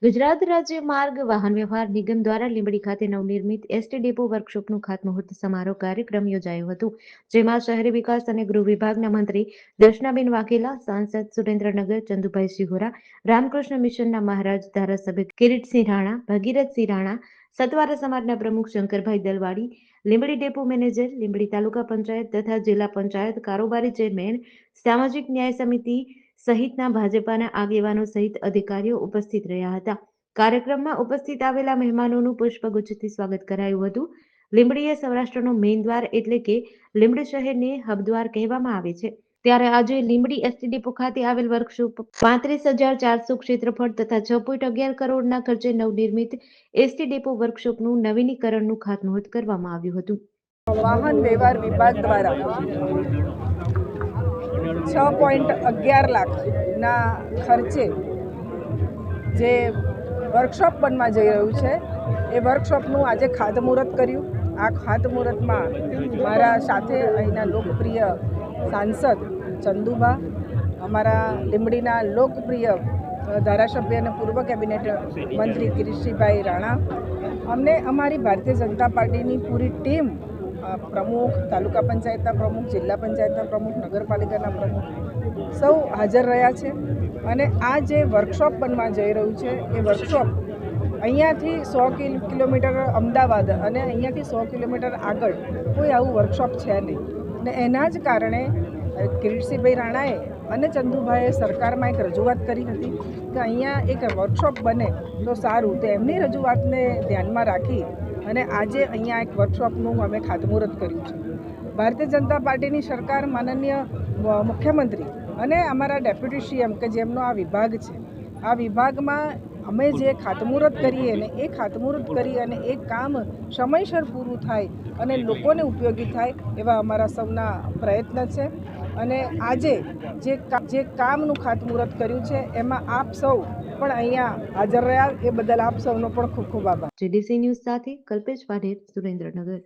ગુજરાત રાજ્ય માર્ગ વાહન વ્યવહાર નિગમ દ્વારા લીંબડી ખાતે નવનિર્મિત એસટી ડેપો વર્કશોપનું ખાતમુહૂર્ત સમારોહ કાર્યક્રમ યોજાયો હતો, જેમાં શહેરી વિકાસ અને ગૃહ વિભાગના મંત્રી દર્શનાબેન વાઘેલા, સાંસદ સુરેન્દ્રનગર ચંદુભાઈ સિહોરા, રામકૃષ્ણ મિશનના મહારાજ ધારાસભ્ય કિરીટસિંહ રાણા, ભગીરથસિંહ રાણા, સતવારા સમાજના પ્રમુખ શંકરભાઈ દલવાડી, લીંબડી ડેપો મેનેજર, લીંબડી તાલુકા પંચાયત તથા જિલ્લા પંચાયત કારોબારી ચેરમેન, સામાજિક ન્યાય સમિતિ સહિતના ભાજપાના આગેવાનો સહિત અધિકારીઓ ઉપસ્થિત રહ્યા હતા. કાર્યક્રમમાં ઉપસ્થિત આવેલા મહેમાનોનું પુષ્પગુચ્છથી સ્વાગત કરાયું હતું. લીંબડી એ સૌરાષ્ટ્રનો મેઇન દ્વાર એટલે કે લીંબડી શહેરને હબદ્વાર કહેવામાં આવે છે. ત્યારે આજે લીંબડી એસટી ડેપો ખાતે આવેલ વર્કશોપ 35,400 ક્ષેત્રફળ તથા 6.11 કરોડના ખર્ચે નવનિર્મિત એસટી ડેપો વર્કશોપનું નવીનીકરણનું ખાતમુહૂર્ત કરવામાં આવ્યું હતું. વાહન વ્યવહાર વિભાગ દ્વારા 6.11 લાખના ખર્ચે જે વર્કશોપ બનવા જઈ રહ્યું છે એ વર્કશોપનું આજે ખાતમુહૂર્ત કર્યું. આ ખાતમુહૂર્તમાં મારા સાથે અહીંના લોકપ્રિય સાંસદ ચંદુભા, અમારા લીંબડીના લોકપ્રિય ધારાસભ્ય અને પૂર્વ કેબિનેટ મંત્રી કિરીટસિંહભાઈ રાણા, અમને અમારી ભારતીય જનતા પાર્ટીની પૂરી ટીમ, પ્રમુખ, તાલુકા પંચાયતના પ્રમુખ, જિલ્લા પંચાયતના પ્રમુખ, નગરપાલિકાના પ્રમુખ સૌ હાજર રહ્યા છે. અને આ જે વર્કશોપ બનવા જઈ રહ્યું છે એ વર્કશોપ અહીંયાથી 100 કિલોમીટર અમદાવાદ અને અહીંયાથી 100 કિલોમીટર આગળ કોઈ આવું વર્કશોપ છે નહીં. ને એના જ કારણે કિરીટસિંહભાઈ રાણાએ અને ચંદુભાઈએ સરકારમાં એક રજૂઆત કરી હતી કે અહીંયા એક વર્કશોપ બને તો સારું. તો એમની રજૂઆતને ધ્યાનમાં રાખી અને આજે અહીંયા એક વર્કશોપનું અમે ખાતમુહૂર્ત કર્યું છે. ભારતીય જનતા પાર્ટીની સરકાર, માનનીય મુખ્યમંત્રી અને અમારા ડેપ્યુટી સીએમ કે જેમનો આ વિભાગ છે, આ વિભાગમાં અમે જે ખાતમુહૂર્ત કરીએ ને એ ખાતમુહૂર્ત કરી અને એ કામ સમયસર પૂરું થાય અને લોકોને ઉપયોગી થાય એવા અમારા સૌના પ્રયત્ન છે. અને આજે જે કામનું ખાતમુહૂર્ત કર્યું છે એમાં આપ સૌ પણ અહીંયા હાજર રહ્યા એ બદલ આપ સૌનો પણ ખૂબ ખૂબ આભાર. જીડીસી ન્યૂઝ સાથે કલ્પેશ વાઢેર, સુરેન્દ્રનગર.